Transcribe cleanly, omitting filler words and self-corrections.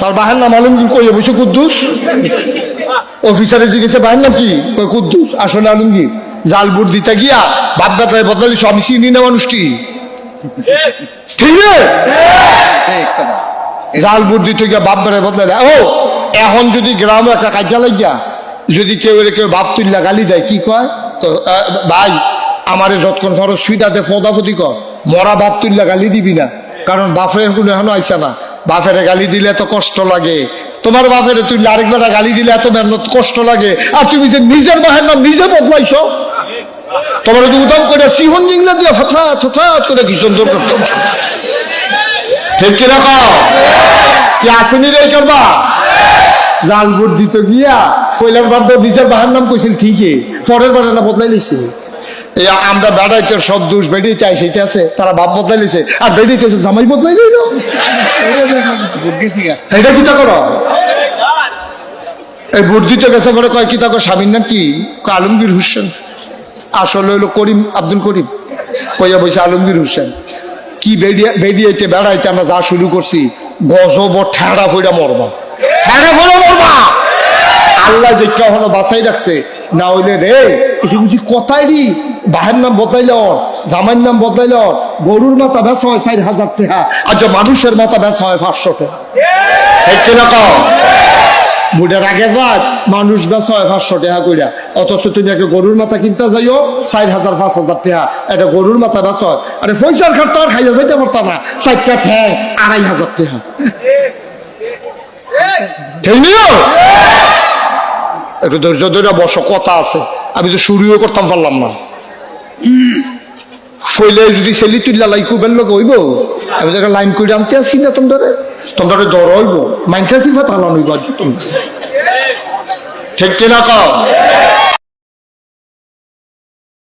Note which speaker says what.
Speaker 1: তার বাহের নাম আলমগীর, কই বসে কুদ্দুস। অফিসারে জিজ্ঞেসে বাহের নাম কি, কই কুদ্দুস, আসলে আলমগীর। জাল বুট দিতে গিয়া বাপ বেটায় বদলালিস, আমি চিনি না মানুষ কি, ঠিক না? জাল বুট দিতে গিয়া বাপ বেটায় বদলাই। ও এখন যদি গ্রামে একটা কাজা লাগিয়া যদি কেউ বাপ তুল্লা গালি দেয়, কি কয়, তো ভাই আমারে যতক্ষণ খরচ সুইটাতে ফদাফদি কর, মরা বাপ তুল্লা গালি দিবি না, কারণ বাপের কোনো এখনো আইসা না। বাপের গালি দিলে এত কষ্ট লাগে, তোমার বাপের তুল্লা আরেকবার গালি দিলে এত মেহনত কষ্ট লাগে, আর তুমি যে নিজের বাহের নাম নিজে বদলাইছো, তোমার যদি উদাম করে সিহন জিংলা দিয়ে হঠাৎ হঠাৎ করে কি সুন্দর করতো, ঠিক কিরকম কি আসেনি রে করবা। জাল ভোট দিতে গিয়া কইলার বার নিজের বাহার নাম কইছিল ঠিকই, পরের বার না বদলাই লিখছে। এই আমরা বেড়াইতে সব দোষ বেড়িয়ে চাই, সেটা আছে, তারা বাপ বদলাই লিছে, আর বেড়িয়েছে জামাই বদলাই লইল। এটা কি তা করো, এই ভোট দিতে গেছে পরে কয় কি তা কর, স্বামীর নাম কি, আলমগীর হোসেন, আসলে হইলো করিম, আব্দুল করিম। কইয়া বসে আলমগীর হোসেন। কি বেড়িয়েতে বেড়াইতে আমরা যা শুরু করছি, গজব ঠেড়া ফইরা মরবা, ঠেড়া ফইরা মরবা। আল্লাহ দেখে এখনো বাঁচাই রাখছে, না হইলে রে এটি বুঝি কথাই রি, বাহের নাম বদলাইল, জামাইয়ের নাম বদলাইল, গরুর মাথা বেচা হয় 4,000 টাকা, আর যে মানুষের মাথা বেচা হয় 500 টাকা। বুড়ের আগের রাত মানুষ বেচা হয় 500 টাকা কইরা, অথচ তুমি একটা গরুর মাথা কিনতে যাইও 4,000 5,000 টাকা, এটা গরুর মাথা বেচা হয়। আরে পয়সার খাটতে আর খাইয়া যাইতে পারতা না, 4টা ঠ্যাং 2,500 টাকা। ঠিক নিও, একটু ধৈর্য ধরে বসো, কথা আছে, আমি তো শুরুও করতাম পারলাম না। শৈলে যদি সেলি তুল্লা লাই কুবের লোক হইব, আমি তো লাইন করে আনতে আসি না, তোমরা দর হইব, মাইনকাসি ফাটানো হইব তোমরা, ঠিক কিনা কও।